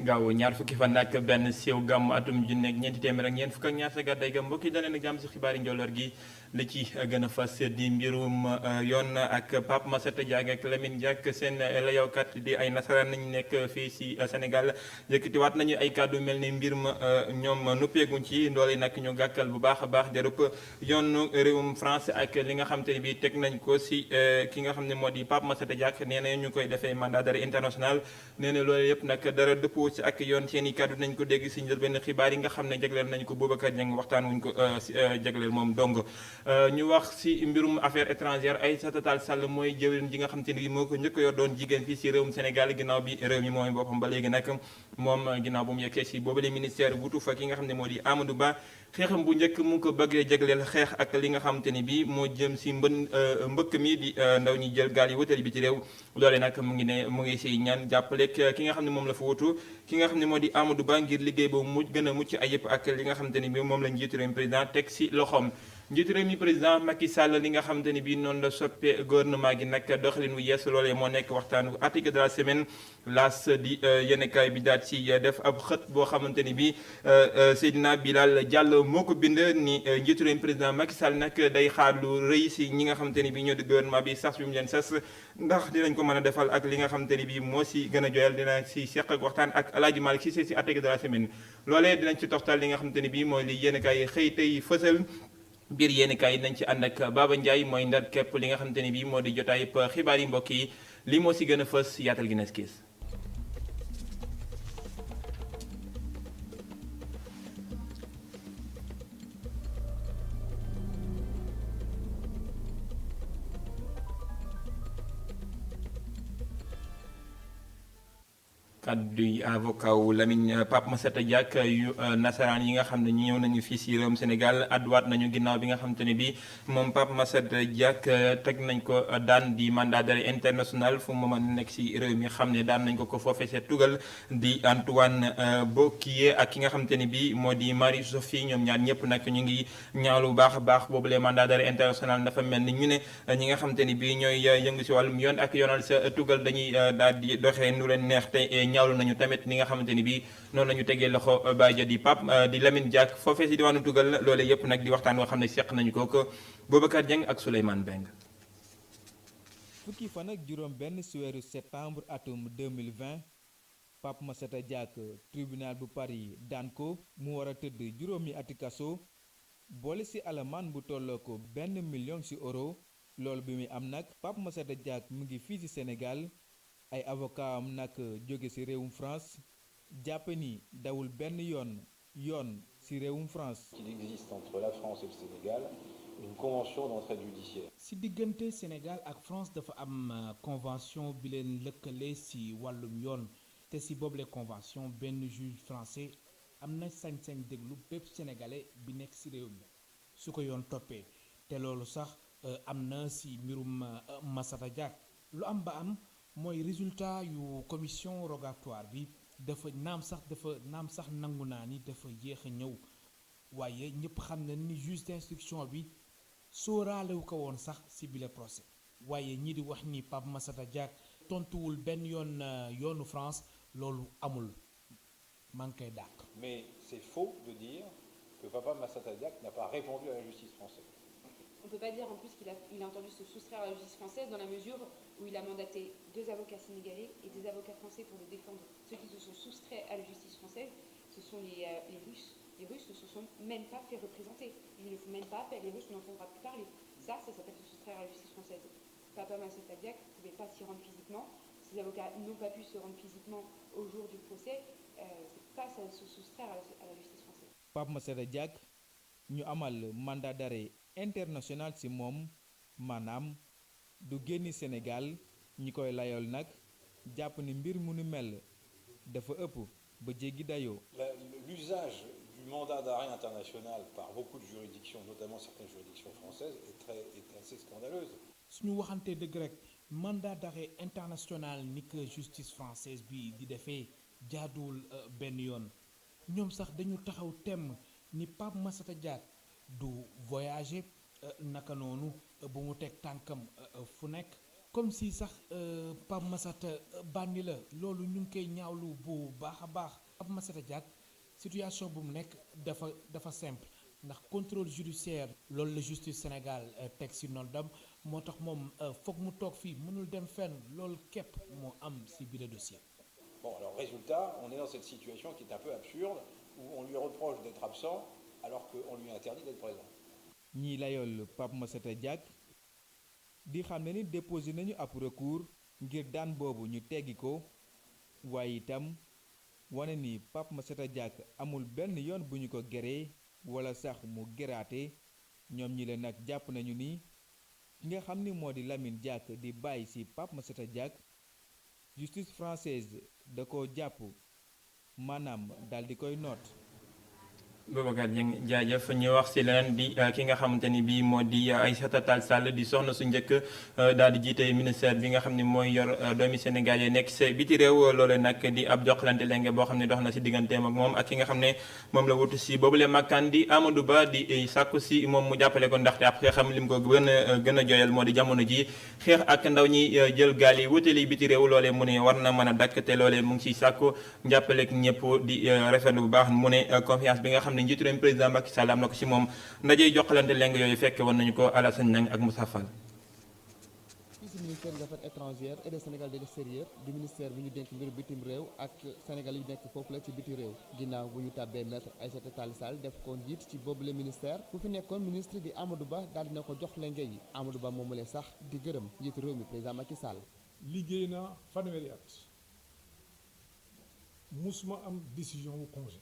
gaaw ñaar fukki fan ak benn siiw gàmm atum junne ak ñeenti téeméer ak ñeent fukk ak ñaar sa gàdday ga mbokk yi daleen ak jàmm si xibaari njolloor gi li ci gën a fas di mbirum yoon ak Pape Massata Diack ak Lamine Diack seen layawkat di ay nasaraan nañu nekk fii si Sénégal yëkkatiwaat nañu ay kàddu mel ni mbir ma ñoom nuppeeguñ ci ndool yi nag ñu gàkkal bu baax a baax jarub yoon réewum France ak li nga xam te ne bi teg nañ ko si ki nga xam ne moo di Pape Massata Diack nee na ñu koy defee mandat d'arrêt international nee na loolu yëpp nag dara dëppoo ci ak yoon seen i kàddu nañ ko dégg si njëlbéen xibaar yi nga xam ne jagleel nañ ko Boubacar Dieng waxtaan wuñ ko jagleel moom dong ñu wax si mbirum affaire étrangère Aïssata Tall Sall mooy jëwriñ ji nga xam te ne moo ko njëkk yor doon jigéen fii si réewum Sénégal ginnaaw bi réew mi mooy boppam ba léegi nag moom ginnaaw bu mu yeggee si boobu le ministère wutu fa ki nga xam ne moo di Amadou Ba xeexam bu njëkk mu ngi ko bëggee jagleel xeex ak li nga xam te ne bi moo jëm si mbëkk mi di ndaw ñi jël gaal yi wutali bi ci réew loole nag mu ngi si ñaan jàppale ki nga xam ne moom la fa wutu ki nga xam ne moo di Amadou Ba ngir liggéey boobu mu gën a mucc ayib ak li nga xam te ne bi moom la njiitu réew mi président teg si loxoom njiitu réew mi président Macky Sall li nga xamante ni bii noonu la soppee gouvernement gi nag doxalin wu yees loolee moo nekk waxtaanu article de la semaine las di yéenekaay bi daal ci def ab xët boo xamante ni bii Seydina Bilal Diallo moo ko bind ni njiitu réew mi président Macky Sall nag day xaar lu rëy si ñi nga xamante ni bii ñoo di gouvernement bi sas bi mu leen sas ndax dinañ ko mën a defal ak li nga xamante ni bii moo si gën a joyal dina si seq ak waxtaan ak El Hadj Malick Cissé si article de la semaine loolee dinañ ci toxtal li nga xamante ni bii mooy li yéenekaay xëy tey fësal biir yéen kaay nañ ci ànd ak Baba Ndiaye mooy ndar képp li nga xamante ni bii moo di jotaay xibaar yi mbokk yi lii moo si gën a fës yaatal gi nes kiis kaddu yi avocat wu Lamine Pape Massata Diack yu nasaraan yi nga xam ne ñëw nañu fii si réewum Sénégal adduwaat nañu ginnaaw bi nga xam te ne bi moom Pape Massata Diack teg nañ ko daan di mandat d'arrêt international fu mu mën nekk si réew mi xam ne daan nañ ko foofee sa tugal di Antoine Bokiye ak ki nga xam te ne bi moo di Marie Sophie ñoom ñaar ñëpp nag ñu ngi ñaawlu baax a baax boobu les mandat d'arrêt international dafa mel ni ñu ne ñi nga xam te ne bi ñooy yëngu si wàllum yoon ak yoonal sa tugal dañuy daal di doxee nu leen neex te ñaawlu nañu tamit ni nga xamante ni bii noonu la ñu tegee loxo Baye di Pape di Lamine Diack foofee si diwaanu tugal loole yépp nag di waxtaan woo xam ne seq nañu ko Boubacar Dieng ak Souleymane Beng. fukki fan ak juróom benn ci weeru septembre atum 2020 Pape Massata Diack tribunal bu Paris daan ko mu war a tëdd juróomi ati kaso boole ci alamaan bu tolloo ko 1 million ci euro loolu bi muy am nag Pape Massata Diack mu ngi fii ci Sénégal ay avocat am nag jóge ci réewum France jàpp ni dawul benn yoon ci réewum France. Il existe entre la France et le Sénégal une convention d'entraide judiciaire. ci diggante Sénégal ak France dafa am convention bi leen lëkkale ci wàllum yoon te ci boobule convention benn juge français am na sañ-sañ déglu bépp sénégalais bi nekk ci réew mi su ko yoon toppee te loolu sax am na ci mbirum Massata Diack lu am ba am. mooy résultat yu commission rogatoire bi dafa naam sax nangu naa ni dafa yéex a ñëw waaye ñëpp xam na ni juge d'instruction bi sóoraalewu ko woon sax ci bile procès waaye ñii di wax ni Pape Massata Diack tontuwul benn yoonu France loolu amul maa ngi koy dàq. Mais c'est faux de dire que Papa Massata Diack n'a pas répondu à la justice française. On ne peut pas dire en plus qu'il a entendu se soustraire à la justice française dans la mesure où il a mandaté 2 avocats sénégalais et 2 avocats français pour le défendre. Ceux qui se sont soustraits à la justice française, ce sont les Russes. Les Russes ne se sont même pas fait représenter. Ils ne font même pas appel. Les Russes n'entendront plus parler. Ça s'appelle se soustraire à la justice française. Papa Massata Diack ne pouvait pas s'y rendre physiquement. Ces avocats n'ont pas pu se rendre physiquement au jour du procès. C'est pas ça, se soustraire à la justice française. Pape Massata Diack ñu amal mandat d'arrêt international ci moom maanaam du génni Sénégal ñi koy layool nag jàpp ni mbir mu nu mel dafa ëpp ba jéggi dayoo. L'usage du mandat d'arrêt international par beaucoup de juridictions, notamment certaines juridictions françaises, est assez scandaleuse. suñu waxantee dëgg rek mandat d'arrêt international ni que justice française bi di defee jaaduwul benn yoon ñoom sax dañu taxaw temm ni Pape Massata Diack du voyager naka noonu bu mu teg tànkam fu nekk comme si sax Pape Massata bandi la loolu ñu ngi koy ñaawlu bu baax a baax. Pape Massata Diack situation bu mu nekk dafa simple ndax contrôle judiciaire loolu la justice Sénégal teg si noddam moo tax moom foog mu toog fii mënul dem fenn loolu képp moo am si biir dossier. Bon, alors résultat, on est dans cette situation qui est un peu absurde, où on lui reproche d'être absent, alors qu'on lui interdit d'être présent. ñii layool Pape Massata Diack di xam ne ni déposé nañu ab recours ngir daan boobu ñu teggi ko waaye itam wane ni Pape Massata Diack amul benn yoon bu ñu ko geree wala sax mu geraate ñoom ñi leen nag jàpp nañu ni ki nga xam ni moo di Lamine Diack di bàyyi ci Pape Massata Diack justice française da ko jàpp maanaam dal di koy noot. Boubacar Dieng jaajëf ñu wax si leneen di ki nga xamante ni bii moo di Aïssata Tall Sall di soxna su njëkk daal di jiite ministère bi nga xam ne mooy yor doomi Sénégal yi nekk si biti réew loole nag di ab jokkalante lenge boo xam ne dox na si digganteem ak moom ak ki nga xam ne moom la wutu si boobule makkaan di Amadou Ba di sàkku si moom mu jàppale ko ndaxte ab xeexam lim ko gën a jooyal moo di jamono ji xeex ak ndaw ñi jël gaal yi wutali biti réew loolee mu ne war na mën a dakk te loolee mu ngi ciy sàkku njàppaleek ñëpp di rafetlu bu baax mu ne confiance bi nga xam ne njiitu réew président Macky Sall am na ko ci moom ndaje jokkalante leng yooyu fekke woon nañu ko Alassane Niang ak Moussa Fall. fii si ministère des affaires étrangères et des Sénégal de l'extérieur di ministère bi ñu dénk mbiru bitim réew ak Sénégal yu nekk foofu la ci biti réew ginnaaw bu ñu tàbbee maître Aïssata Tall Sall def ko njiit ci boobule ministère ku fi nekkoon ministre di Amadou Ba daal dina ko jox lenge yi Amadou Ba moomu leen sax di gërëm njiitu réew mi président Macky Sall. liggéey naa fanweeri at musuma am décision wu congé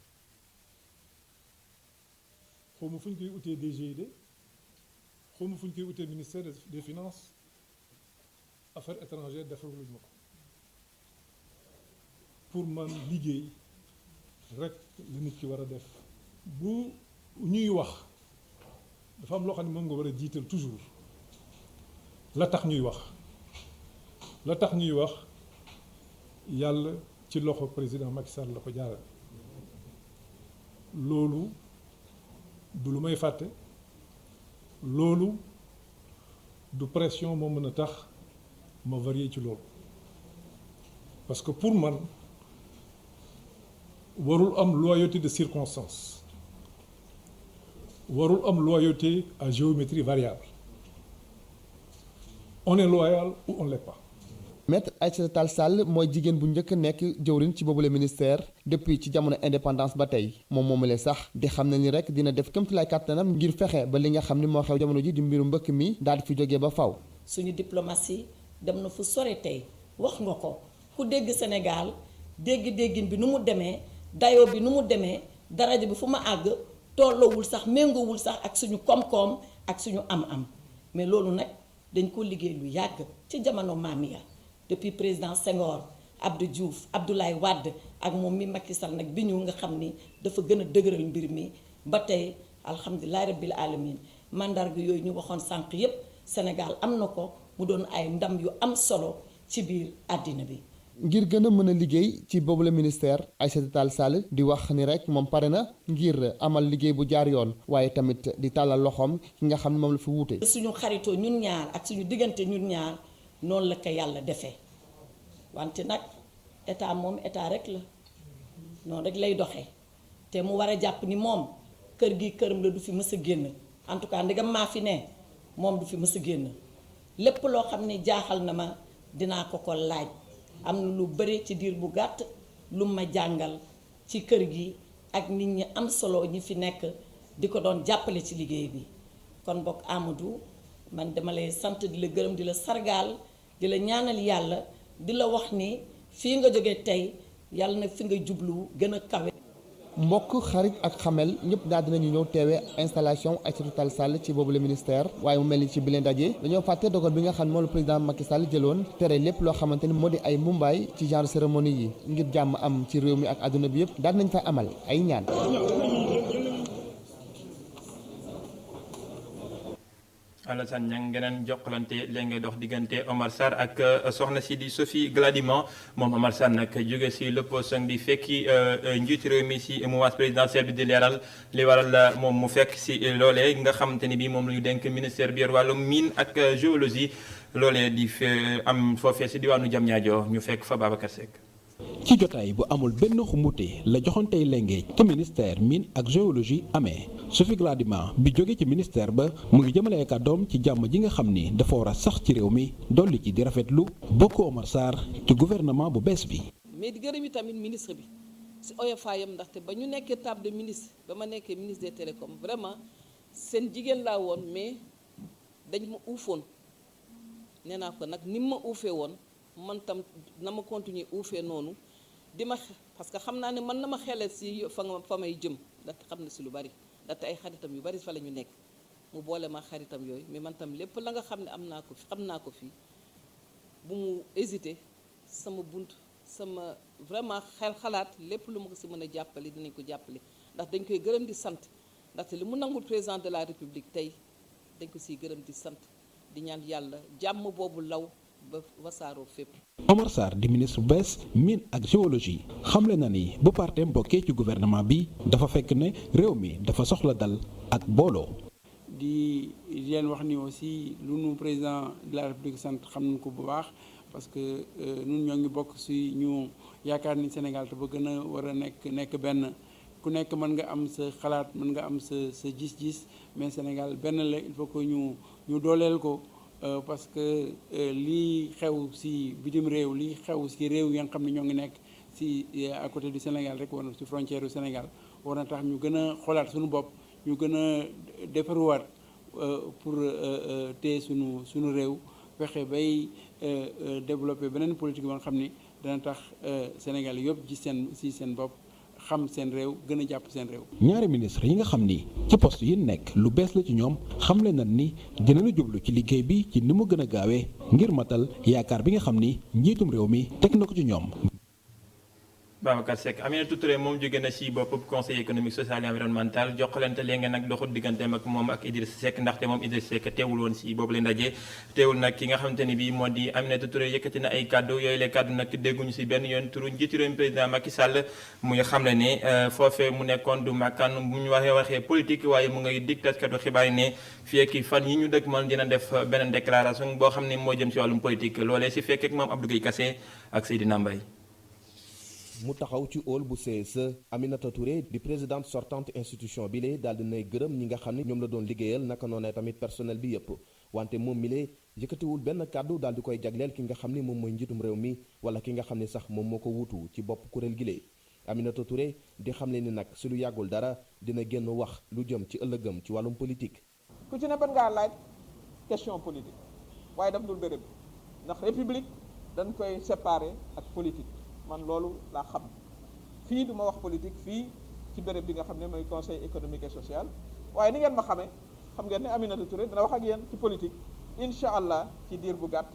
xaw ma fu ñu koy utee DGID xaw ma fu ñu koy utee ministère des finances affaires étrangères defaluñu ma ko pour man liggéey rek la nit ki war a def bu ñuy wax dafa am loo xam ne moom nga war a jiital toujours la tax ñuy wax yàlla ci loxo président Macky Sall la ko jaarale loolu du lu may fàtte loolu du pression moo mën a tax ma varier ci loolu parce que pour man warul am loyauté de circonstance warul am loyauté à géométrie variable on est loyal ou on l'est pas. Maître Aïssata Tall Sall mooy jigéen bu njëkk nekk jëwriñ ci boobule ministère depuis ci jamono indépendance ba tey moom moomule sax di xam ne ni rek dina def kéemtulaay kàttanam ngir fexe ba li nga xam ni moo xew jamono ji di mbiru mbëkk mi daal di fi jógee ba faw suñu diplomatie dem na fu sore tey wax nga ko ku dégg Sénégal dégg-déggin bi nu mu demee dayoo bi nu mu demee daraja bi fu ma àgg tolloowul sax méngoowul sax ak suñu koom-koom ak suñu am-am mais loolu nag dañ ko liggéey lu yàgg ci jamono maam ya depuis président Senghor Abdou Diouf Abdoulaye Wade ak moom mi Macky Sall nag bi ñu nga xam ni dafa gën a dëgëral mbir mi ba tey alhamdulilah rabbil alamin mandarga yooyu ñu waxoon sànq yépp Sénégal am na ko mu doon ay ndam yu am solo ci biir àddina bi. ngir gën a mën a liggéey ci boobule ministère Aïssata Tall Sall di wax ni rek moom pare na ngir amal liggéey bu jaar yoon waaye tamit di tàllal loxoom ki nga xam ne moom la fi wuute. suñu xaritoo ñun ñaar ak suñu diggante ñun ñaar noonu la ko yàlla defee wante nag état moom état rek la noonu rek lay doxee te mu war a jàpp ni moom kër gi këram la du fi mës a génn en tout cas ndegam maa fi ne moom du fi mës a génn lépp loo xam ne jaaxal na ma dinaa ko laaj. am na lu bëri ci diir bu gàtt lu ma jàngal ci kër gi ak nit ñi am solo ñi fi nekk di ko doon jàppale ci liggéey bi kon bokk Amadou man dama lay sant di la gërëm di la sargaal di la ñaanal yàlla di la wax ni fii nga jógee tey yàlla na fi nga jublu gën a kawe. mbokk xarit ak xamel ñëpp daal dinañu ñëw teewee installation Aïssata Tall Sall ci boobule ministère waaye mu mel ni ci bile ndaje dañoo fàtte dogal bi nga xam ne moom la président Macky Sall jëloon tere lépp loo xamante ni moo di ay mumbaay ci genre cérémonie yi ngir jàmm am ci réew mi ak àdduna bi yëpp daal nañ fa amal ay ñaan. Alassane Niang geneen jokkalante léegi ngay dox diggante Omar Sarr ak soxna si di Sophie Gladima moom Omar Sarr nag jóge si l'opposition di fekki njiitu réew mi si mouvance présidentielle bi di leeral li waral moom mu fekk si loolee nga xamante ni bii moom la ñu dénk ministère bi yor wàllum mine ak géologie loolee di am foofee si diwaanu Diamniadio ñu fekk fa Babacar Seck. ci jotaay bu amul benn xumbute la joxontey lenge te ministère mine ak géologie amee Sophie Gladima bi jóge ci ministère ba mu ngi jëmale kàddoom ci jàmm ji nga xam ni dafa war a sax ci réew mi dolli ci di rafetlu bokk Omar Sarr ci gouvernement bu bees bi. mais di gërëm tamit ministre bi si oyofaayam ndaxte ba ñu nekkee table de ministre ba ma nekkee ministre des télécoms vraiment seen jigéen laa woon mais dañ ma uufoon nee naa ko nag ni ma uufee woon man tam na ma continuer uufee noonu di ma parce que xam naa ne man na ma xelal si fa may jëm ndaxte xam na si lu bari ndaxte ay xaritam yu bari fa la ñu nekk mu boole ma xaritam yooyu mais man tam lépp la nga xam ne xam naa ko fii bu mu hésité sama bunt sama vraiment xalaat lépp lu ma ko si mën a jàppale dinañ ko jàppale ndax dañ koy gërëm di sant ndaxte li mu nangul président de la république tey dañ ko siy gërëm di sant di ñaan yàlla jàmm boobu law ba wasaaroo fépp. Omar Sarr di ministre bu bees mine ak géologie xamle na ni bu parteem bokkee ci gouvernement bi dafa fekk ne réew mi dafa soxla dal ak booloo. di leen wax ni aussi lu nu président de la république sant xam nañ ko bu baax parce que ñun ñoo ngi bokk si ñu yaakaar ni Sénégal te ba gën a war a nekk benn ku nekk mën nga am sa xalaat mën nga am sa gis-gis mais Sénégal benn la il faut que ñu dooleel ko. Parce que lii xew ci bitim réew lii xew ci réew yi nga xam ne ñoo ngi nekk ci à côté du Sénégal rek war na ci frontière du Sénégal war na tax ñu gën a xoolaat suñu bopp ñu gën a defaruwaat pour téye suñu réew fexe bay développer beneen politique ba nga xam ni dana tax Sénégal yëpp ci seen bopp xam seen réew gën a jàpp seen réew. ñaari ministre yi nga xam ni ci poste yi nekk lu bees la ci ñoom xamle na ni dinañu jublu ci liggéey bi ci ni mu gën a gaawee ngir matal yaakaar bi nga xam ni njiitum réew mi teg na ko ci ñoom. Babacar Seck Aminata Touré moom jóge na ci bopp conseil économique social et environnemental jokkalante léegi nag doxul digganteem ak moom ak Idrissa Seck ndaxte moom Idrissa Seck teewul woon ci boobu la ndaje teewul nag ki nga xamante ni bii moo di Aminata Touré yëkkati na ay kàddu yooyu les kàddu nag dégguñu ci benn yoon turu njiitu réew mi président Macky Sall muy xamle ne foofee mu nekkoon du màkkaan bu ñu waxee politique waaye mu ngay dig taskatu xibaar yi ne fii ak fan yi ñu dëkk man dina def beneen déclaration boo xam ne moo jëm ci wàllum politique loolee ci fekk ak moom Abdou Guèye Kassé ak Seydina Mbaye. mu taxaw ci hall bu CSE Aminata Touré di présidente sortante institution bi lee daal dinay gërëm ñi nga xam ne ñoom la doon liggéeyal naka noonu tamit personnel bi yëpp wante moom mi lee yëkkatiwul benn kàddu daal di koy jagleel ki nga xam ne moom mooy njiitum réew mi wala ki nga xam ne sax moom moo ko wuutu ci bopp kuréel gi lee Aminata Touré di xamle ni nag su lu yàggul dara dina génn wax lu jëm ci ëllëgëm ci wàllum politique. ku ci ne bën ngaa laaj question politique waaye daf dul béréb ndax république dañ koy séparer ak politique. man loolu laa xam fii du ma wax politique fii ci béréb bi nga xam ne mooy conseil économique et social waaye ni ngeen ma xamee xam ngeen ne Aminata Touré dina wax ak yéen ci politique incha allah ci diir bu gàtt.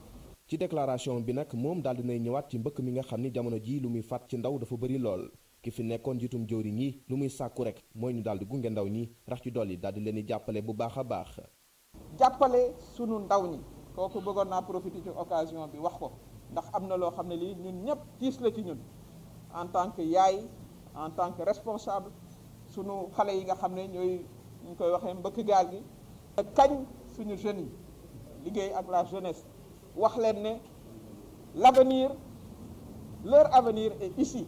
ci déclaration bi nag moom daal dinay ñëwaat ci mbëkk mi nga xam ni jamono ji lu muy faat ci ndaw dafa bëri lool ki fi nekkoon njiitum jëwriñ yi lu muy sàkku rek mooy ñu daal di gunge ndaw ñi rax ci dolli daal di leen di jàppale bu baax a baax. jàppale sunu ndaw ñi kooku bëggoon naa profiter ci occasion bi wax ko. ndax am na loo xam ne lii ñun ñëpp tiis la ci ñun en tant que yaay en tant que responsable sunu xale yi nga xam ne ñooy ñu koy waxee mbëkk gaal gi te kañ suñu jeunes yi liggéey ak la jeunesse wax leen ne l'avenir leur avenir est ici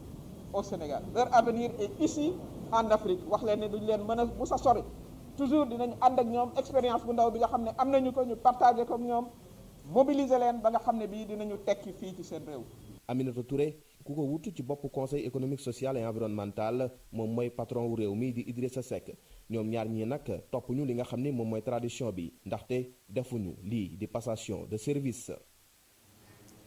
au Sénégal leur avenir est ici en Afrique wax leen ne duñ leen mën a mus a sori toujours dinañ ànd ak ñoom expérience bu ndaw bi nga xam ne am nañu ko ñu partagé ko ak ñoom mobiliser leen ba nga xam ne bii dinañu tekki fii ci seen réew. Aminata Touré ku ko wutu ci bopp conseil économique social et environnemental moom mooy patron wu réew mi di Idrissa Seck ñoom ñaar ñii nag topp ñu li nga xam ne moom mooy tradition bi ndaxte defuñu lii di passation de service.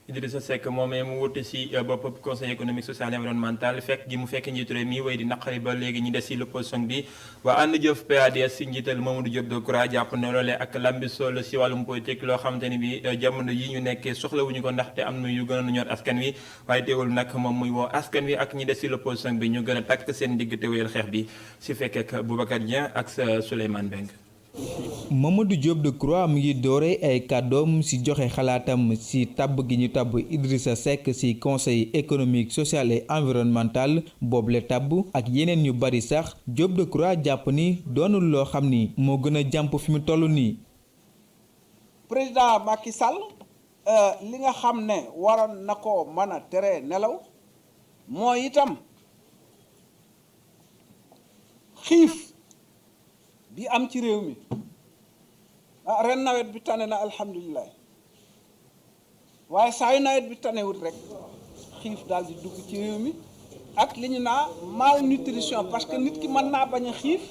Idrissa Seck moomee mu wuute ci bopp conseil économique social et environnemental fekk gi mu fekk njiitu réew mi way di naqari ba léegi ñi des ci l'opposition bi waa ànd jëf PADS ci njiital Mamadou Diop Decroix jàpp ne loolee ak lambi sol ci wàllum politique loo xamante ni bi jamono yi ñu nekkee soxlawuñu ko ndaxte am na yu gën a ñor askan wi waaye teewul nag moom muy woo askan wi ak ñi des ci l'opposition bi ñu gën a takk seen digg te wéyal xeex bi ci fekk ak Boubacar Dieng ak sa Souleymane Beng. Mamadou Diop Decroix mu ngi doore ay kàddoom ci joxe xalaatam ci tabb gi ñu tabb Idrissa Seck ci conseil économique social et environnemental boobule tabb ak yeneen yu bari sax Diop Decroix jàpp ni doonul loo xam ni moo gën a jàmp fi mu toll nii. président Macky Sall li nga xam ne waroon na ko mën a tere nelaw mooy itam xiif bi am ci réew mi ren nawet bi tane na alhamdulilah waaye saa yu nawet bi tanewut rek xiif daal di dugg ci réew mi ak li ñu naa malnutrition parce que nit ki mën naa bañ a xiif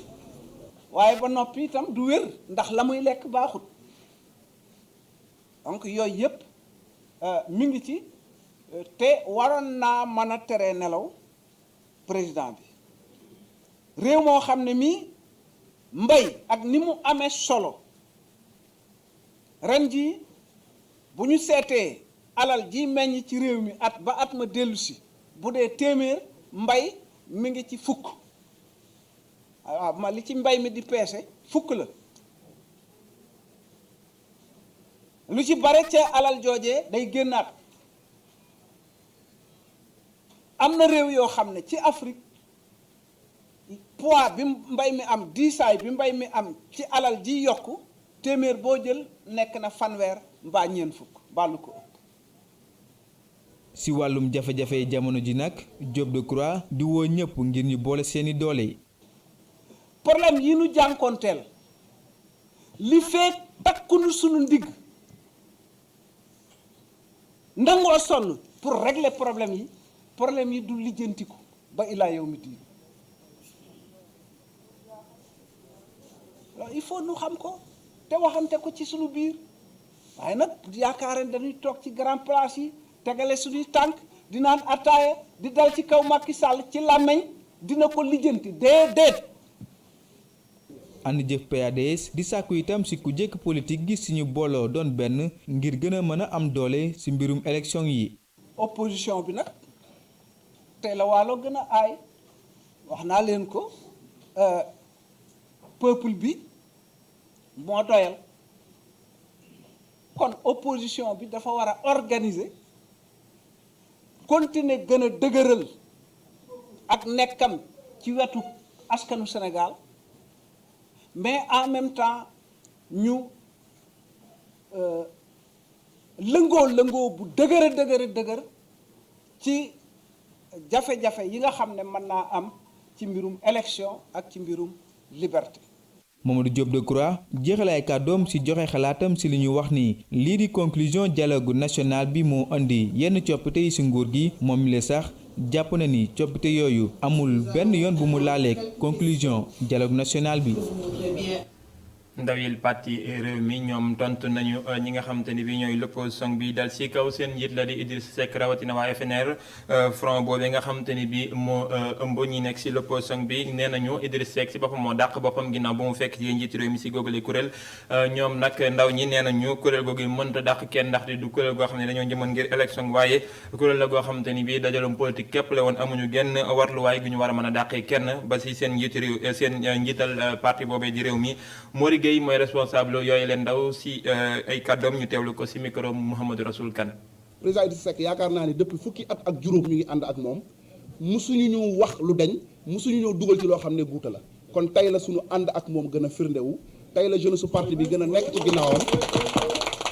waaye ba noppi itam du wér ndax la muy lekk baaxut donc yooyu yëpp mi ngi ci te waroon naa mën a tere nelaw président bi réew moo xam ne mii mbay ak ni mu amee solo ren ji bu ñu seetee alal ji meññ ci réew mi at ba at ma dellu si bu dee téeméer mbay mi ngi ci fukk waaw ma li ci mbay mi di peese fukk la lu ci bare ca alal joojee day génnaat am na réew yoo xam ne ci Afrique poids bi mbay mi am diisaay bi mbay mi am ci alal ji yokku téeméer boo jël nekk na fanweer mbaa ñeent fukk bàllu ko ëpp. ci wàllum jafe-jafe jamono ji nag Diop Decroix di woo ñëpp ngir ñu boole seeni doole. problème yi nu jànkoonteel li fekk takkunu sunu ndigg ndangoo sonn pour régler problème yi du lijjantiku ba ilaa yow mi diin il faut nu xam ko te waxante ko ci sunu biir waaye nag yaakaar ne dañuy toog ci grand place yi tegale suñuy tànk di naan ataaya di dal ci kaw Macky Sall ci làmmeñ dina ko lijjanti déedéet. ànd jëf PADS di sàkku itam ci ku jëkk politique gi suñu booloo doon benn ngir gën a mën a am doole ci mbirum élection yi. opposition bi nag tey la Waalo gën a aay wax naa leen ko peuple bi moo doyal kon opposition bi dafa war a organiser continuer gën a dëgëral ak nekkam ci wetu askanu Sénégal mais en même temps ñu lëngoo bu dëgër ci jafe-jafe yi nga xam ne mën naa am ci mbirum élection ak ci mbirum liberté. Mamadou Diop Decroix jeexale ay kàddoom ci joxe xalaatam ci li ñu wax ni lii di conclusion dialogue national bi moo indi yenn coppite yi ci nguur gi moom mi la sax jàpp na ni coppite yooyu amul benn yoon bu mu laaleek conclusion dialogue national bi. ndawil parti réew mi ñoom tontu nañu ñi nga xamante ni bi ñooy l'opposition bi dal ci kaw seen njiit la di Idriss Seck rawatina waa FNR front boobee nga xamante ni bi moo ëmb ñi nekk ci l'opposition bi nee nañu Idriss Seck ci boppam moo dàq boppam ginnaaw ba mu fekk ci njiit réew mi ci googale kuréel ñoom nag ndaw ñi nee nañu kuréel googu mënta dàq kenn ndax di du kuréel goo xam ne dañoo jëmoon ngir élection waaye kuréel la goo xamante ni bi dajalum politique képp la woon amuñu genn warluwaay gu ñu war a mën a dàqee kenn ba ci seen njiit réew seen njiital parti boobee di réew mi Mori Gueye mooy responsable yooyu leen ndaw si ay kàddoom ñu teewlu ko si micro Mouhamadou Rasoul Kane. président Idrissa Seck yaakaar naa ne depuis fukki at ak juróom ñu ngi ànd ak moom musuñu ñu wax lu dañ musuñu ñëw dugal ci loo xam ne guuta la kon tey la suñu ànd ak moom gën a firndewu tey la jeunesse su parti bi gën a nekk ci ginnaawam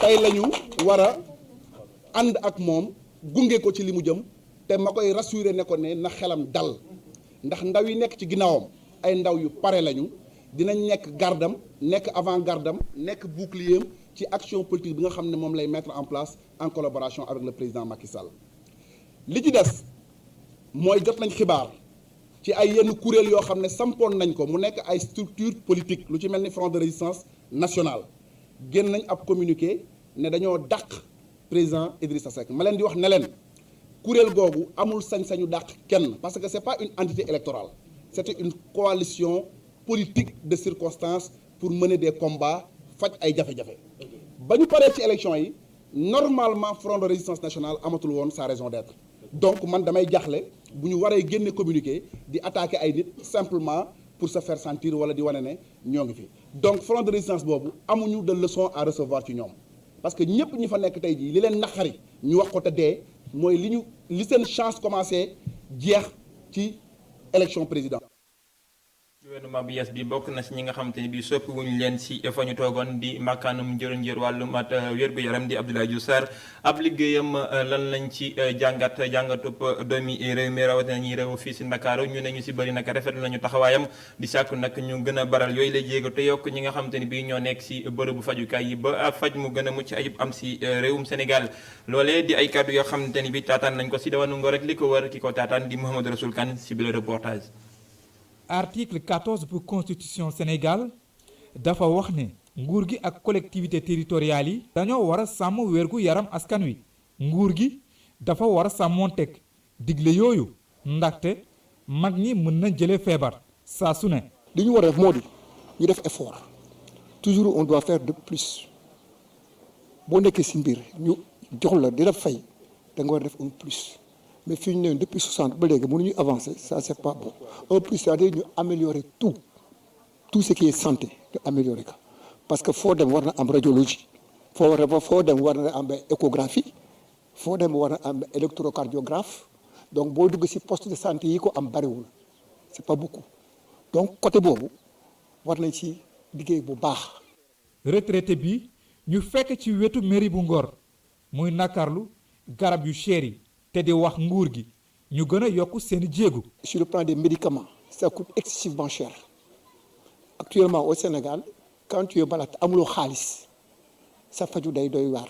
tey la ñu war a ànd ak moom gunge ko ci li mu jëm te ma koy rassurer ne ko ne na xelam dal ndax ndaw yi nekk ci ginnaawam ay ndaw yu pare lañu. dinañ nekk gardam nekk avant gardam nekk bouclier ci action politique bi nga xam ne moom lay mettre en place en collaboration avec le président Macky Sall li ci des mooy jot nañ xibaar ci ay yenn kuréel yoo xam ne sampoon nañ ko mu nekk ay structure politique lu ci mel ni Front de résistance nationale génn nañ ab communiqué ne dañoo dàq président Idrissa Seck ma leen di wax ne leen kuréel googu amul sañ-sañu dàq kenn parce que c'est pas une entité électorale c'était une coalition politique de circonstance pour mener des combats faj ay jafe-jafe ba ñu paree ci élection yi normalement Front de résistance nationale amatul woon sa raison d'être donc man damay jaaxle bu ñu waree génne communiqué di attaquer ay nit simplement pour se faire sentir wala di wane ne ñoo ngi fi donc Front de résistance boobu amuñu de leçon à recevoir ci ñoom parce que ñëpp ñi fa nekk tey jii li leen naqari ñu wax ko te dee mooy li seen chance commencé jeex ci élection présidentielle. gouvernement bu yees bi bokk na si ñi nga xamante ni bii soppi wuñu leen si fa ñu toogoon di makkaanum njër wàllu mat wér-gu-yaram di Abdoulaye Diouf Sarr ab liggéeyam lan lañ ci jàngatub doomi réew mi rawatina ñuy réew fii si Ndakaaru ñu ne ñu si bëri nag rafetlu nañu taxawaayam di sàkku nag ñu gën a baral yooyu lay jéego te yokk ñi nga xamante ni bii ñoo nekk si bërëbu fajukaay yi ba faj mu gën a mucc ayib am si réewum Sénégal loolee di ay kàddu yoo xamante ni bii taataan nañ ko si diwaanu Ngor rek li ko wër ki ko taataan di Mouhamadou Rassoul Kane si bile reportage. article 14 bu constitution Sénégal dafa wax ne nguur gi ak collectivité territoriales yi dañoo war a sàmm wérgu yaram askan wi nguur gi dafa war a sàmmoonteeg digle yooyu ndaxte mag ñi mën na jëlee feebar saa su ne. li ñu war a def moo di ñu def effort toujours on doit faire de plus boo nekkee si mbir ñu jox la di la fay da nga war a def un plus. mais fii ñu ne depuis 60 ba léegi mënuñu avancer ça c'est pas bon un plus c'est-à-dire ñu améliorer tout ce qui est santé ñu améliorer ko parce que foo dem war na am radiologie foo dem war na am échographie foo dem war na am électrocardiographe donc boo dugg ci poste de santé yi ko am bariwul c'est pas beaucoup donc côté boobu war nañ ci liggéey bu baax. retraité bi ñu fekk ci wetu mairie bu Ngor muy nakarlu garab yu cher yi. te di wax nguur gi ñu gën a yokk seen jéego. sur le plan des médicaments ça coûte excessivement cher actuellement au Sénégal quand tu es malade amuloo xaalis sa faju day doy waar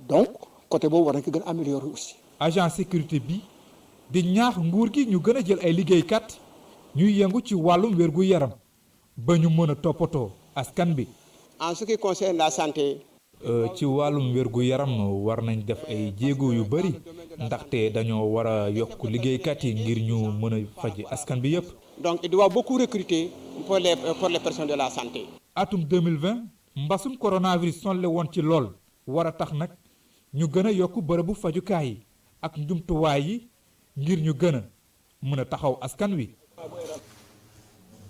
donc côté boobu war nañ ko gën a améliorer aussi. agent sécurité bi di ñaax nguur gi ñu gën a jël ay liggéeykat ñuy yëngu ci wàllum wérgu yaram ba ñu mën a toppatoo askan bi. en ce qui concerne la santé. ci wàllum wérgu yaram war nañ def ay jéego yu bari ndaxte dañoo war a yokk liggéeykat yi ngir ñu mën a faj askan bi yépp. donc il doit beaucoup recruter pour les personnes de la santé. atum 2020 mbasum coronavirus sonle woon ci lool war a tax nag ñu gën a yokk bërëbu fajukaay yi ak njumtuwaay yi ngir ñu gën a mën a taxaw askan wi.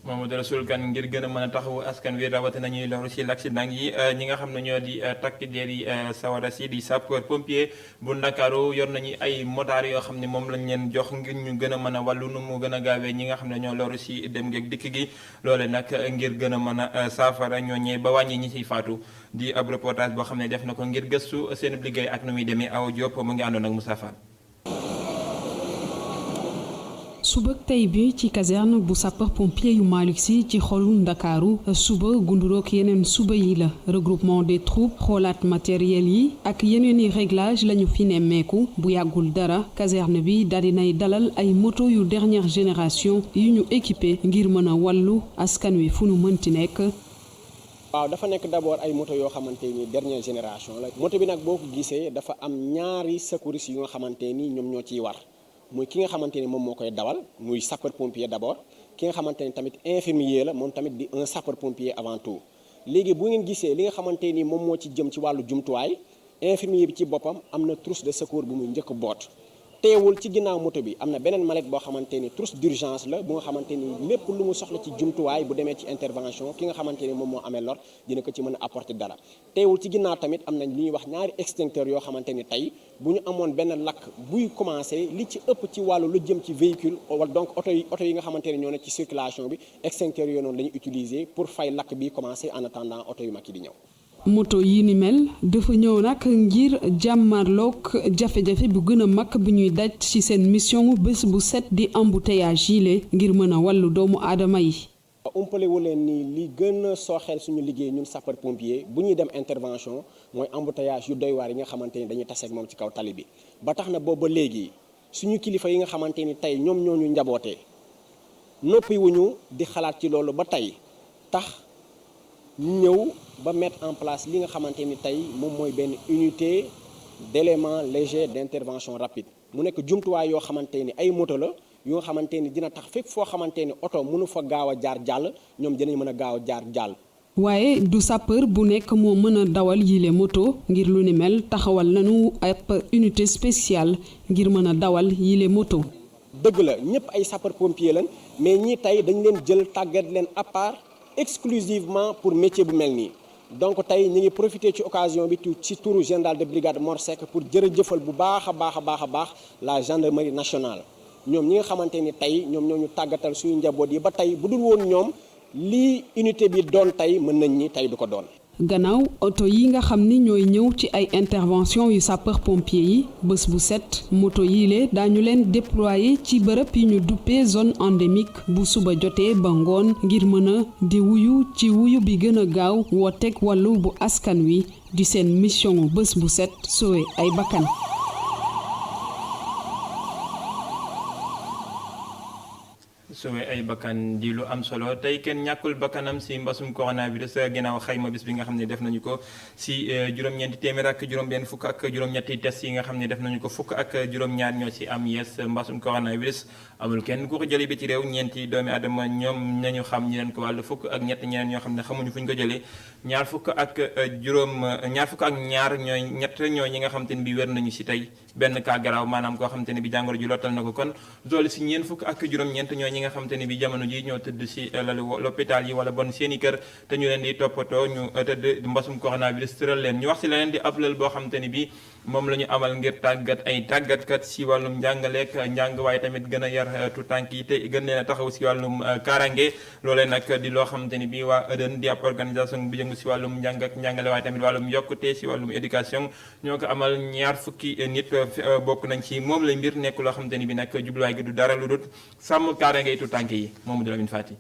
Mamadou Rassoul Kane ngir gën a mën a taxawu askan wi rawatina ñuy loru ci l'accident yi ñi nga xam ne ñoo di takk der yi sawara si di sapeur pompier bu Ndakaaru yor nañu ay motaar yoo xam ne moom lañ leen jox ngir ñu gën a mën a wàllu nu mu gën a gaawee ñi nga xam ne ñoo loru ci dem geeg dikk gi loole nag ngir gën a mën a saafara ñooñee ba wàññi ñi ciy faatu di ab reportage boo xam ne def na ko ngir gëstu seen liggéey ak nu muy demee Awa Diop mu ngi àndoon ak Moussa Fall. suba tey bi ci caserne bu sapeur pompier yu Malick Sy ci xolu Ndakaaru suba gundurook yeneen suba yi la regroupement des troupes xoolaat matériel yi ak yeneen i réglage lañu fi nemmeeku bu yàggul dara caserne bi daldi nay dalal ay moto yu dernière génération yu ñu équipé ngir mën a wàllu askan wi fu nu mënti nekk. waaw dafa nekk d'abord ay moto yoo xamante ni dernière génération la moto bi nag boo ko gisee dafa am ñaari secouristes yu nga xamante ni ñoom ñoo ciy war. muy ki nga xamante ni moom moo koy dawal muy sapeur pompier d'abord ki nga xamante ni tamit infirmier la moom tamit di un sapeur pompier avant tout léegi bu ngeen gisee li nga xamante ni moom moo ci jëm ci wàllu jumtuwaay infirmier bi ci boppam am na trousse de secours bu muy njëkk boot teewul ci ginnaaw moto bi am na beneen mallette boo xamante ni trousse d'urgence la bu nga xamante ni lépp lu mu soxla ci jumtuwaay bu demee ci intervention ki nga xamante ni moom moo amee lor dina ko ci mën a apporter dara teewul ci ginnaaw tamit am nañ li ñuy wax ñaari extincteur yoo xamante ni tey bu ñu amoon benn lakk buy commencer li ci ëpp ci wàllu lu jëm ci véhicule wala donc oto yi nga xamante ni ñoo nekk ci circulation bi extincteur yooyu noonu la ñu utiliser pour fay lakk bi commencer en attendant oto yu mag yi di ñëw. moto yi ni mel dafa ñëw nag ngir jàmmarloog jafe-jafe bu gën a mag bu ñuy daj ci seen mission bés bu set di embouteillage yile ngir mën a wàllu doomu aadama yi. umpalewu leen ni li gën a sooxeel suñu liggéey ñun sapeur pompier bu ñuy dem intervention mooy embouteillage yu doy waar yi nga xamante ni dañuy taseeg moom ci kaw tali bi ba tax na boobu ba léegi suñu kilifa yi nga xamante ni tey ñoom ñoo ñu njabootee noppiwuñu di xalaat ci loolu ba tey tax ñu ñëw ba mettre en place li nga xamante ni tey moom mooy benn unité d'éléments légers d'intervention rapide mu nekk jumtuwaay yoo xamante ni ay moto la yoo xamante ni dina tax fépp foo xamante ni oto mënu fa gaaw a jaar jàll ñoom dinañ mën a gaaw a jaar jàll. waaye du sapeur bu nekk moo mën a dawal yile moto ngir lu ni mel taxawal nañu ab unité spéciale ngir mën a dawal yile moto. dëgg la ñëpp ay sapeur pompier lañ mais ñii tey dañ leen jël tàggat leen à part exclusivement pour métier bu mel nii. donc tey ñu ngi profiter ci occasion bi ci turu général de brigade Mor Seck pour jërëjëfal bu baax a baax la gendarmerie nationale ñoom ñi nga xamante ni tey ñoom ñoo ñu tàggatal suñu njaboot yi ba tey bu dul woon ñoom lii unité bi doon tey mën nañ ni tey du ko doon. gannaaw oto yi nga xam ni ñooy ñëw ci ay intervention yu sapeur pompier yi bés bu set moto yile daañu leen déployer ci bërëb yi ñu duppee zone endémique bu suba jotee ba ngoon ngir mën a di wuyu ci wuyu bi gën a gaaw wooteeg wàllu bu askan wi di seen mission bés bu set sowe ay bakkan. suwe ay bakkan di lu am solo tey kenn ñàkkul bakkanam si mbasum coronavirus ginnaaw xayma bis bi nga xam ne def nañu ko si juróom-ñeenti téeméer ak juróom-benn fukk ak juróom-ñetti test yi nga xam ne def nañu ko fukk ak juróom-ñaar ñoo si am yees mbasum coronavirus amul kenn ku ko jëlee bi ci réew ñeenti doomi adama ñoom nañu xam ñi leen ko wàll fukk ak ñett ñeneen ñoo xam ne xamuñu fu ñu ko jëlee ñaar fukk ak ñaar ñooy ñett ñooy ñi nga xam te ne bi wér nañu si tey benn cas garaaw maanaam koo xam te ne bi jàngoro ji lottal na ko kon doole si ñeen fukk ak juróom-ñeent ñooy ñi nga xam te ne bi jamono ji ñoo tëdd si lalu l'hôpital yi wala bon seeni kër te ñu leen di toppatoo ñu tëdd mbasum coronavirus tëral leen ñu wax si leneen di ab lël boo xam te ne bi moom la ñu amal ngir tàggat ay tàggatkat si wàllum njàngaleek njàng waaye tamit gën a yar tu tànk yi te gën leen a taxaw si wàllum kaaraange loolee nag di loo xam te ne bi waa EDEN di ab organisation bu yëngu si wàllum njàng ak njàngale waaye tamit wàllum yokkute si wàllum éducation ñoo ko amal ñaar fukki nit bokk nañ ci moom la mbir nekk loo xam te ne bi nag jubluwaay gi du dara lu dut sàmm kaaraange tu tànk yi moom du Lamine Fati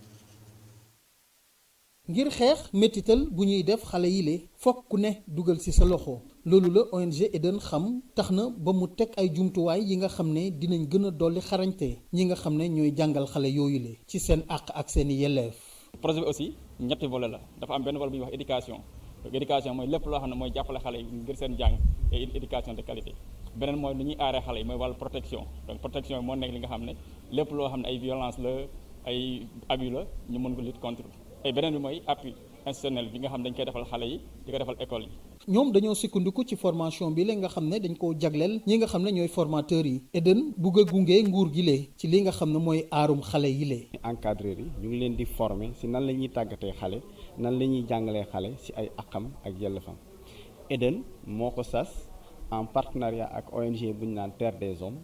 ngir xeex métital bu ñuy def xale yi le fokk ku ne dugal ci sa loxo loolu la ONG EDEN xam tax na ba mu teg ay jumtuwaay yi nga xam ne dinañ gën a dolli xarañte ñi nga xam ne ñooy jàngal xale yooyu le ci seen àq ak seen i yelleef. projet bi aussi ñetti volet la dafa am benn volet bu ñuy wax éducation donc éducation mooy lépp loo xam ne mooy jàppale xale yi ngir seen jàng et éducation de qualité beneen mooy lu ñuy aaree xale yi mooy wàllu protection donc protection moo nekk li nga xam ne lépp loo xam ne ay violence la ay abus la ñu mën ko lutter contre et beneen bi mooy appui institutionnel bi nga xam dañ koy defal xale yi di ko defal école yi. ñoom dañoo sukkandiku ci formation bi la nga xam ne dañ koo jagleel ñi nga xam ne ñooy formateurs yi EDEN bugg a gunge nguur gi lee ci li nga xam ne mooy aarum xale yi lee. encadreurs yi ñu ngi leen di former si nan la ñuy tàggatee xale nan la ñuy jàngalee xale si ay aqam ak yellefam EDEN moo ko sas en partenariat ak ONG bu ñu naan Terre des Hommes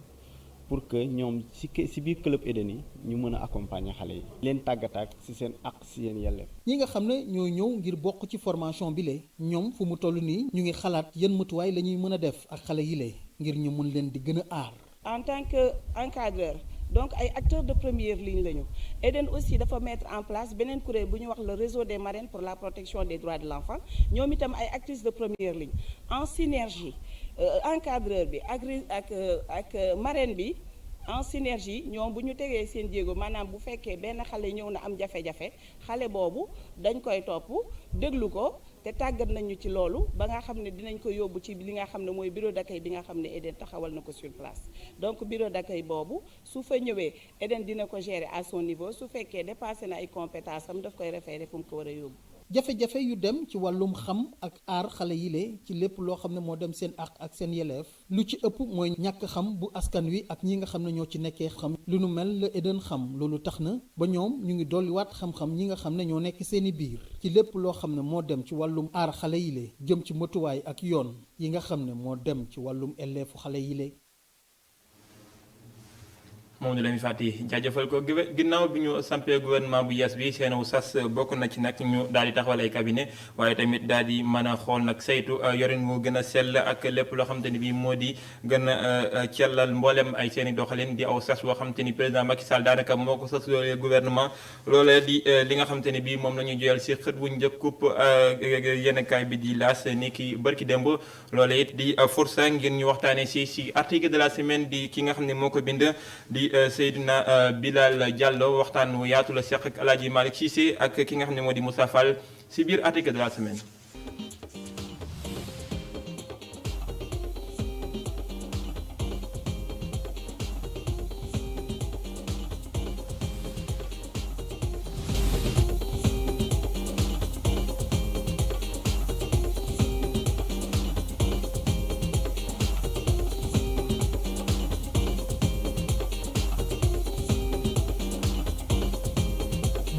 pour que ñoom si biir club EDEN yi ñu mën a accompagner xale yi leen tàggataak si seen aq si seen yelleef. ñi nga xam ne ñoo ñëw ngir bokk ci formation bi le ñoom fu mu toll nii ñu ngi xalaat yan matuwaay la ñuy mën a def ak xale yi le ngir ñu mun leen di gën a aar. en tant que encadreur donc ay acteurs de première ligne la ñu EDEN aussi dafa mettre en place beneen kuréel bu ñu wax le réseau des marraines pour la protection des droits de l'enfant ñoom itam ay actrices de première ligne en synergie encadreur bi ak marraine bi en synergie ñoom bu ñu tegee seen jéego maanaam bu fekkee benn xale ñëw na am jafe-jafe xale boobu dañ koy topp déglu ko te tàggat nañu ci loolu ba nga xam ne dinañ ko yóbbu ci li nga xam ne mooy bureau d'accueil bi nga xam ne EDEN taxawal na ko sur place donc bureau d'accueil boobu su fa ñëwee EDEN dina ko gérer à son niveau su fekkee dépassé na ay compétences am daf koy référer fu mu ko war a yóbbu. jafe-jafe yu dem ci wàllum xam ak aar xale yi le ci lépp loo xam ne moo dem seen àq ak seen yelleef lu ci ëpp mooy ñàkk xam bu askan wi ak ñi nga xam ne ñoo ci nekkee xam lu nu mel la EDEN xam loolu tax na ba ñoom ñu ngi dolliwaat xam-xam ñi nga xam ne ñoo nekk seeni biir ci lépp loo xam ne moo dem ci wàllum aar xale yi le jëm ci matuwaay ak yoon yi nga xam ne moo dem ci wàllum elleefu xale yi le moom la ñu fàtti jaajëfal ko ginnaaw bi ñu sampee gouvernement bu yees bi seen sas bokk na ci nag ñu daal di taxawal ay cabinet waaye tamit daal di mën a xool nag saytu yorin moo gën a sell ak lépp loo xamante ni bii moo di gën a cellal mboolem ay seen i doxalin di aw sas boo xamante ni président Macky Sall daanaka moo ko sas loolee gouvernement loolee di li nga xamante ni bii moom la ñuy joyal si xët bu njëkkub yéenekaay bi di laas ni ki bërki démb loolee it di forsa ngir ñu waxtaanee si article de la semaine di ki nga xam ne moo ko bind di Seydina Bilal Diallo waxtaan wu yaatu la seq ak El Hadji Malick Cissé ak ki nga xam ne moo di Moussa Fall si biir article de la semaine.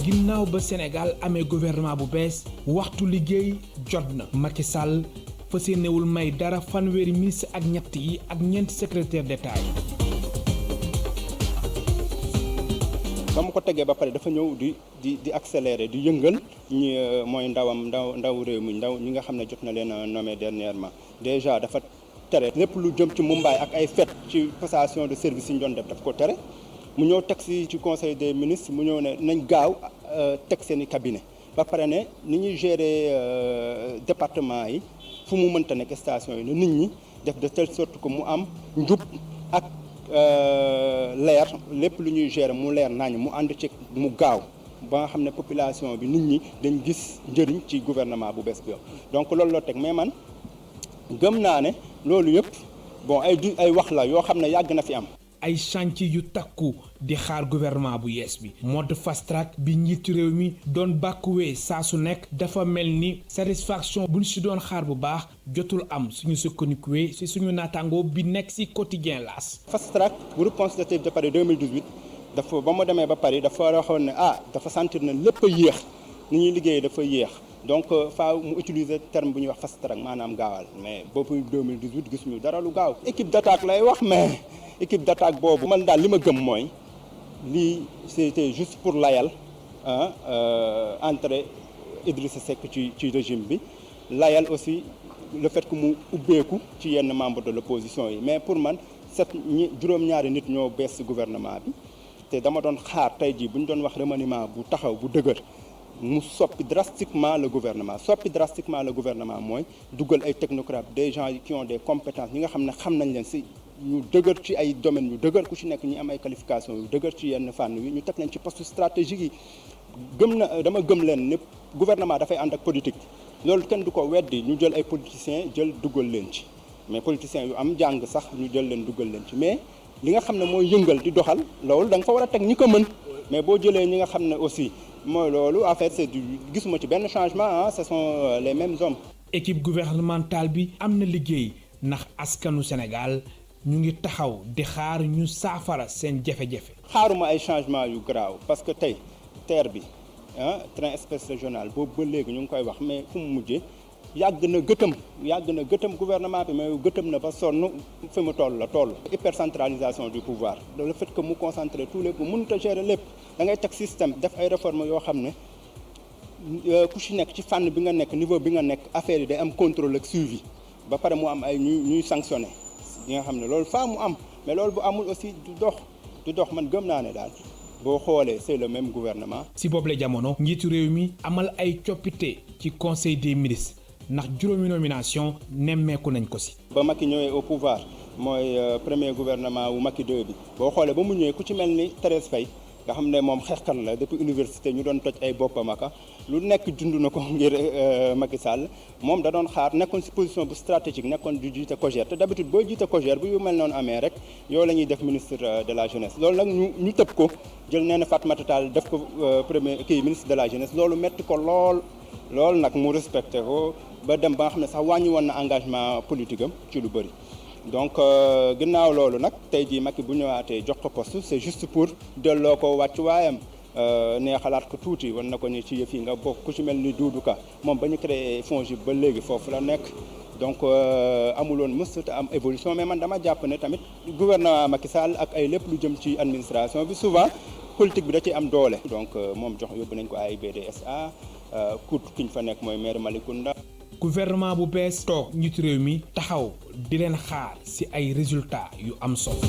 ginnaaw ba Sénégal amee gouvernement bu bees waxtu liggéey jot na Macky Sall fas yéenewul may dara fanweeri ministre ak ñett yi ak ñeenti secrétaire d'État yi ba mu ko tegee ba pare dafa ñëw di accélérer di yëngal ñi mooy ndaw réew mi ñi nga xam ne jot na leen nommé dernièrement déjà dafa tere lépp lu jëm ci Mumbai ak ay fête ci passation de service yi ñu doon def daf ko tere mu ñëw teg si ci conseil des ministres mu ñëw ne nañ gaaw teg seen i cabinet ba pare ne ni ñuy gérer département yi fu mu mënta nekk station yi ne nit ñi def de telle sorte que mu am njub ak leer lépp lu ñuy gérer mu leer nañ mu ànd ci mu gaaw ba nga xam ne population bi nit ñi dañ gis njëriñ ci gouvernement bu bees bi donc loolu loo teg mais man gëm naa ne loolu yëpp bon ay wax la yoo xam ne yàgg na fi am. ay chantier yu takku di xaar gouvernement bu yees bi mode fast track bi njiitu réew mi doon bàkkuwee saa su nekk dafa mel ni satisfaction buñ si doon xaar bu baax jotul am suñu sukkandikuwee si suñu naataangoo bi nekk si quotidien L'As. fast track groupe consultatif de Paris 2018 dafa ba mu demee ba Paris dafa waxoon ne dafa sentir ne lépp a yéex ni ñuy liggéeyee dafa yéex donc faaw mu utiliser terme bu ñuy wax fast track maanaam gaawal mais boobu 2018 gisuñu dara lu gaaw. équipe d'attaque lay wax mais. équipe d'attaque boobu man daal li ma gëm mooy lii c'était juste pour layal entrée Idrissa Seck ci régime bi layal aussi le fait que mu ubbeeku ci yenn membre de l'opposition yi mais pour man juróom-ñaari nit ñoo bees ci gouvernement bi te dama doon xaar tey jii bu ñu doon wax remaniement bu taxaw bu dëgër mu soppi drastiquement le gouvernement mooy dugal ay technocrates des gens qui ont des compétences ñi nga xam ne xam nañ leen ci ñu dëgër ci ay domaines yu dëgër ku ci nekk ñi am ay qualifications yu dëgër ci yenn fànn yi ñu teg leen ci poste stratégique yi dama gëm leen ne gouvernement dafay ànd ak politique loolu kenn du ko weddi ñu jël ay politiciens jël dugal leen ci mais politiciens yu am jàng sax ñu jël leen dugal leen ci mais li nga xam ne mooy yëngal di doxal loolu da nga fa war a teg ñi ko mën mais boo jëlee ñi nga xam ne aussi mooy loolu en fait c'est du gisuma ci benn changement ce sont les mêmes hommes. équipe gouvernementale bi am na liggéey ndax askanu Sénégal. ñu ngi taxaw di xaar ñu saafara seen jafe-jafe. xaaruma ay changement yu garaaw parce que tey TER bi train express régional boobu ba léegi ñu ngi koy wax mais fu mu mujjee yàgg na gëtëm gouvernement bi mais gëtëm na ba sonn fi mu toll. hypercentralisation du pouvoir le fait que mu concentrer tout lépp mënut a gérer lépp da ngay teg système def ay réformes yoo xam ne ku ci nekk ci fànn bi nga nekk niveau bi nga nekk affaire yi day am contrôle ak suivi ba pare mu am ay ñuy sanctionner. yi nga xam ne loolu faa mu am mais loolu bu amul aussi du dox man gëm naa ne daal boo xoolee c'est le même gouvernement. si boobule jamono njiitu réew mi amal ay coppite ci conseil des ministres ndax juróomi nomination nemmeeku nañ ko si. ba Macky ñëwee au pouvoir mooy premier gouvernement wu Macky 2 bi boo xoolee ba mu ñëwee ku ci mel ni Thérèse Faye nga xam ne moom xeexkat la depuis université ñu doon toj ay boppam aka lu nekk dund na ko ngir Macky Sall moom da doon xaar nekkoon ci position bu stratégique nekkoon du jiite COJER te d'habitude boo jiite COJER bu yu mel noonu amee rek yow la ñuy def ministre de la jeunesse loolu nag ñu tëb ko jël nee na Fatoumata Tall def ko ministre de la jeunesse loolu metti ko lool nag mu respecté ko ba dem ba nga xam ne sax wàññi woon na engagement politique am ci lu bëri. donc ginnaaw loolu nag tey jii Macky bu ñëwaatee jox ko poste c'est juste pour delloo ko wàccuwaayam nee xalaat ko tuuti war na ko ni ci yëf yi nga bokk ku ci mel ni Doudou Ka moom ba ñu créé FONGIP ba léegi foofu la nekk donc amuloon mësut am évolution mais man dama jàpp ne tamit gouvernement Macky Sall ak ay lépp lu jëm ci administration bi souvent politique bi da ciy am doole. donc moom yóbbu nañ ko ay BDSA ki ñu fa nekk mooy maire Malicounda. gouvernement bu bees toog njiitu réew mi taxaw di leen xaar ci ay résultats yu am solo.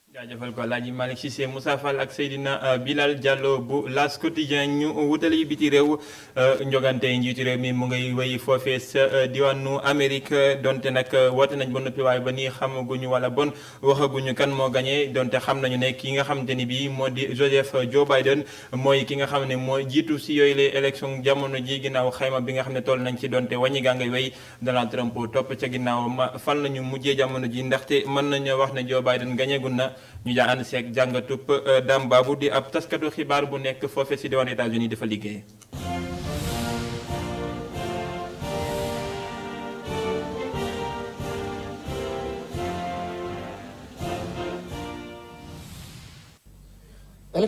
jaajëfal ko Alaaji Malick Cissé Moussa Fall ak Seydina Bilal Diallo bu L'As Quotidien ñu wutali biti réew njogante njiitu réew mi mu ngay wéy foofee sa diwaanu Amérique donte nag woote nañ ba noppi waaye ba nii xamaguñu wala bon waxaguñu kan moo gagné donte xam nañu ne ki nga xamante ni bii moo di Joe Biden mooy ki nga xam ne moo jiitu si yooyu les élections jamono ji ginnaaw xayma bi nga xam ne toll nañ ci donte wàññi gaa ngay wéy Donald Trump topp ca ginnaaw fan lañu mujjee jamono ji ndaxte mën nañu wax ne Joe Biden gagné gun na ñu jaa ànd seeg jàngatub Dame Babou di ab taskatu xibaar bu nekk foofe si diwaan États-Unis dafa liggéey.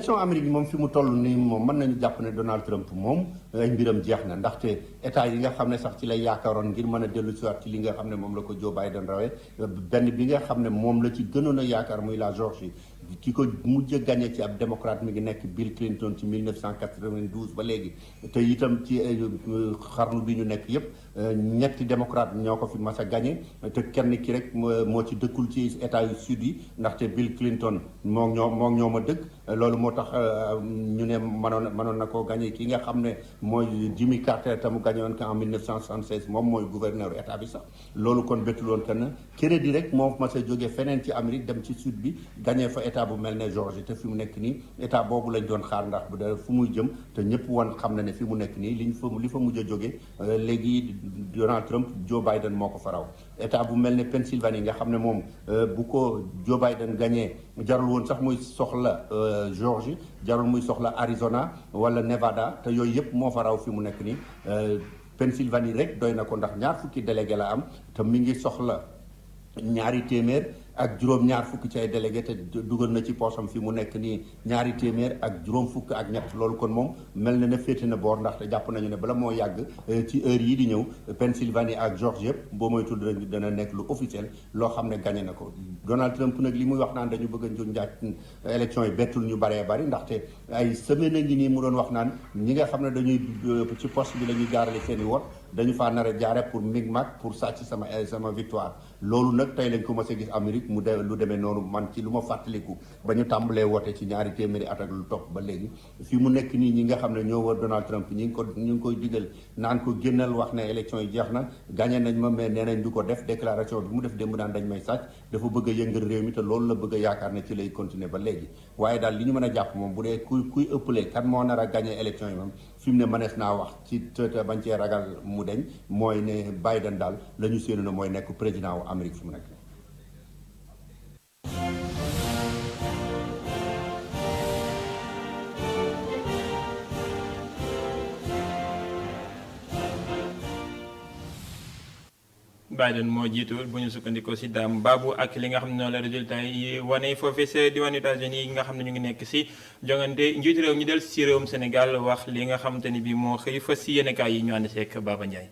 élection Amérique moom fi mu toll nii moom mën nañu jàpp ne Donald Trump moom ay mbiram jeex na ndaxte état yi nga xam ne sax ci lay yaakaaroon ngir mën a dellu si waat ci li nga xam ne moom la ko Joe Biden rawee benn bi nga xam ne moom la ci gënoon a yaakaar muy la Georgie ki ko mujj a gagné ci ab démocrate mi ngi nekk Bill Clinton ci 1992 ba léegi te itam ci xarnu bi ñu nekk yépp ñetti démocrate ñoo ko fi mas a gagné te kenn ki rek moo ci dëkkul ci état yu sud yi ndaxte Bill Clinton moo ñoo ma dëkk loolu moo tax ñu ne mënoon na koo gagné ki nga xam ne mooy Jimmy Carter te mu gagné woon ko en 1976 moom mooy gouverneur état bi sax loolu kon bettul woon kenn crédit rek moo mas a jógee feneen ci Amérique dem ci sud bi gagné fa état bu mel ne Georgie te fi mu nekk nii état boobu lañ doon xaar ndax bu dee fu muy jëm te ñëpp wan xam na ne fi mu nekk nii li fa mujj a jóge léegi Donald Trump Joe Biden moo ko faraw état bu mel ne Pennsylvanie nga xam ne moom bu ko Joe Biden gagné jarul woon sax muy soxla Georgie jarul muy soxla Arizona wala Nevada te yooyu yëpp moo faraw fi mu nekk nii Pennsylvanie rek doy na ko ndax ñaar fukki délégué la am te mi ngi soxla ñaari téeméer ak juróom ñaar fukk ci ay délégué te dugal na ci poosam fi mu nekk nii ñaari téeméer ak juróom fukk ak ñett loolu kon moom mel na ne féete na boor ndaxte jàpp nañu ne bala moo yàgg ci heure yi di ñëw Pennsylvanie ak Georgie yëpp boo moytul dana nekk lu officiel loo xam ne gagné na ko Donald Trump nag li muy wax naan dañu bëgg a njuñ njaaj élection yi bettul ñu baree bari ndaxte ay semaine a ngi nii mu doon wax naan ñi nga xam ne dañuy ci poste bi la ñuy jaarale seen i wot dañu faa nar a jaare pour micmac pour sàcc sama victoire loolu nag tey lañ ko mës a gis Amérique mu lu demee noonu man ci lu ma fàttaliku ba ñu tàmbalee woote ci ñaari téeméeri at ak lu topp ba léegi fii mu nekk nii ñi nga xam ne ñoo wër Donald Trump ñu ngi koy digal naan ko génnal wax ne élection yi jeex na gagné nañ ma mais nee nañ du ko def déclaration bi mu def démb naan dañ may sàcc dafa bëgg a yëngal réew mi te loolu la bëgg a yaakaar ne ci lay continuer ba léegi waaye daal li ñu mën a jàpp moom bu dee kuy ëppale kan moo nar a gagné élection yi moom fi mu ne mënees naa wax ci te bañ cee ragal mu deñ mooy ne Biden daal la ñu séenu na mooy nekk président wu Amérique fi mu nekk. Biden moo jiitu bu ñu sukkandikoo si daam baabu ak li nga xam ne noonu la résultat yi wane foofee sa diwaanu États-Unis yi nga xam ne ñu ngi nekk si jongante njiitu réew ñu del si réewum Sénégal wax li nga xamante ni bi moo xëy fa si yéenekaay yi ñu ànd seek Baba Ndiaye.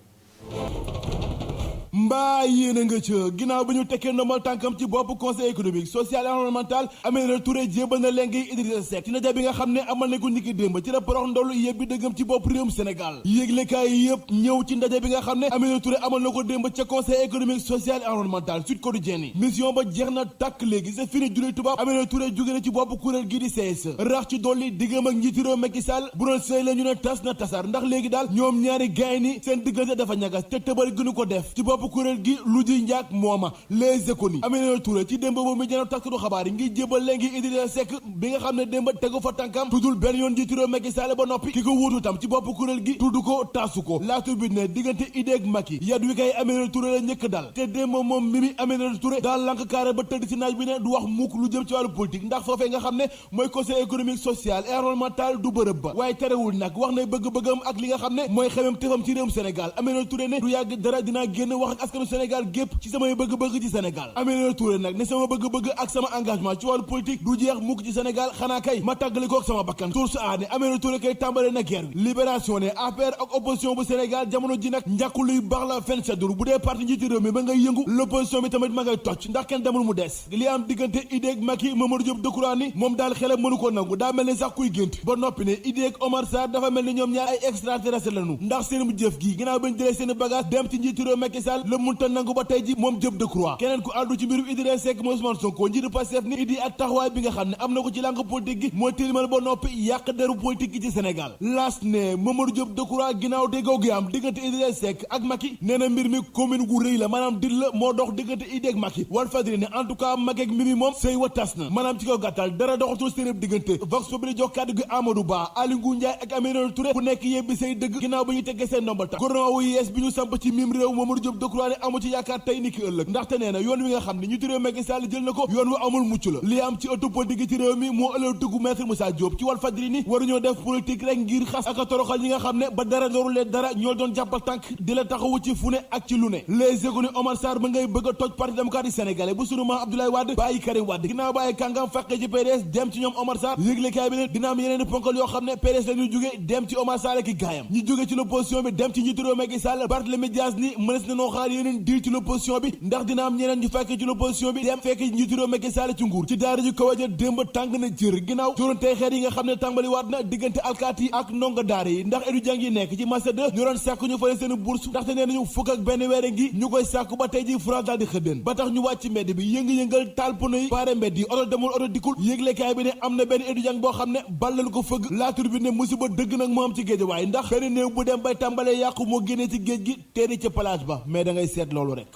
mbaa yéena nga ca ginnaaw bi ñu tekkee ndomal tànkam ci bopp conseil économique social et environnemental Aminata Touré jébal na léegi Idrissa Seck ci ndaje bi nga xam ne amal na ko niki démb ci la porox ndolu yëpp bi dëggam ci bopp réewum Sénégal yéeglekaay yëpp ñëw ci ndaje bi nga xam ne Aminata Touré amal na ko démb ca conseil économique social et environnemental Sud Quotidien mission ba jeex na tàkk léegi c'est fini julli tubaab Aminata Touré jóge na ci bopp kuréel gi di CSE rax ci dolli diggam ak njiitu réew Macky Sall bu doon sëy la ñu ne tas na tasar ndax léegi daal ñoom ñaari gaay ni seen diggante dafa ñagas te tëbal gënu ko def ci bopp kuréel gi lu ji njaak mooma les économies Aminata Touré ci démb boobu mi jëno taskatu xabaar yi ngi jébal léegi Idrissa Seck bi nga xam ne démb tegu fa tànkam tuddul benn yoon njiitu réew Macky Sall ba noppi ki ko wuutu tam ci bopp kuréel gi tudd ko taasu ko laatu bi ne diggante idée ak Macky yat wi kay Aminata Touré la njëkk dal te démb moom mi Aminata Touré daal lank carré ba tëdd si naaj bi ne du wax mukk lu jëm ci wàllu politique ndax foofee nga xam ne mooy conseil économique social et environnemental du bërëb ba waaye terewul nag wax na bëgg-bëggam ak li nga xam ne mooy xemem tefam ci réewum Sénégal Aminata Touré ne du yàgg dara dinaa génn wax ak askanu Sénégal gépp ci samay bëgg-bëgg ci Sénégal Aminata Touré nag ne sama bëgg-bëgg ak sama engagement ci wàllu politique du jeex mukk ci Sénégal xanaa kay ma tàggali ko ak sama bakkan source a ne Aminata Touré kay tàmbale na guerre bi libération ne APR ak opposition bu Sénégal jamono ji nag njàkku luy baax la fen sedduru bu dee parti njiiti réew mi ba ngay yëngu l'opposition bi tamit ma ngay tocc ndax kenn demul mu des li am diggante Idée ak Macky Mamadou Diop Decroix ni moom daal xelam mënu ko nangu daa mel ni sax kuy gént ba noppi ne Idée ak Omar Sarr dafa mel ni ñoom ñaar ay extraterrestre lañu ndax seen mu jëf gi ginnaaw bañ jëlee seen bagage dem ci njiiti réew Macky Sall la munta nangu ba tey ji moom Diop Decroix keneen ku àddu ci mbirum Idrissa Seck mooy Ousmane Sonko njiitu Pastef ni Idi ak taxawaay bi nga xam ne am na ko ci langue politique gi mooy tilimal ba noppi yàq deru politique gi ci Sénégal laas ne Mamadou Diop Decroix ginnaaw déggoo gi am diggante Idrissa Seck ak Macky nee na mbir mi commune gu rëy la maanaam dil la moo dox diggante Idée ak Macky Walf Fadjri ne en tout cas Macky ak Mimi moom sëy wa tas na maanaam ci kaw gàttal dara doxatul seen diggante Vox Populi jox kàddu gi Amadou Ba Aly Ngouille Ndiaye ak Aminata Touré ku nekk yebbi say dëgg ginnaaw ba ñu teggee seen ndombal tax gouvernement wu yees bi ñu samp ci mim réew Mamadou Diop Decroix ne amu ci yaakaar tey ni ki ëllëg ndaxte nee na yoon wi nga xam ne ñu réew Macky Sall jël na ko yoon wi amul mucc la li am ci ëttu politique ci réew mi moo ëllëg tugg maître Moussa Diop ci Walf Fadjri ni waruñoo def politique rek ngir xas ak a toroxal ñi nga xam ne ba dara norulee dara ñoo doon jàppal tànk di la taxawu ci fu ne ak ci lu ne les économies Omar Sarr ba ngay bëgg a toj parti démocratique sénégalais bu sunu maam Abdoulaye Wade bàyyi Karim Wade ginnaaw bàyyi kàngam fàqe ci PDS dem ci ñoom Omar Sarr yëglekaay bi ne dina am yeneen ponkal yoo xam ne PDS la ñuy jóge dem ci Omar Sarr ak gaayam ñi jóge ci l'opposition bi dem ci njiitu réew Macky Sall Barthélémy Dias ni mënees na noo xaar yeneen diil ci l'opposition bi ndax dina am ñeneen ñu fekk ci l'opposition bi dem fekk njiitu réew Macky Sall ci nguur ci daara ju kawaja démb tàng na jër ginnaaw jóorantey xeer yi nga xam ne tàmbali waat na diggante alkaati yi ak ndongo daara yi ndax étudiants yi nekk ci master 2 ñu doon sàkku ñu fay seen bourse ndaxte nee nañu fukk ak benn weer ngi ñu koy sàkku ba tey ji France daal di xëddeen ba tax ñu wàcc mbedd bi yëngu-yëngal taal pono yi baare mbedd yi oto demul oto dikkul yëglekaay bi ne am na benn étudiant boo xam ne bal lañu ko fëgg La Tribune ne musiba dëgg nag moo am ci géej waaye ndax benn néew bu dem bay tàmbalee yàqu moo génnee ci géej gi teeri ca plage ba mais da ngay seet loolu rek.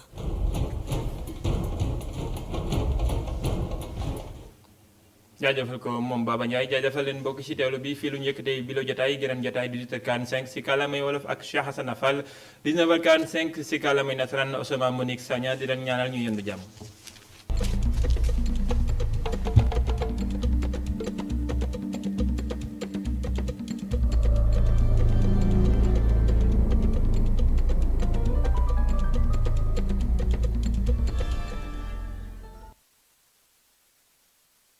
jaajëfal ko moom Baba Ndiaye jaajëfal leen mbokk ci teewlu bi fii lu ñu yëkkatee bi la jotaay geneen jotaay 18h45 si kàllaamay wolof ak Cheikh Hassana Fall 19h45 si kàllaamay nasaraan Ousmane Monique Sagna di leen ñaanal ñu yendu jàmm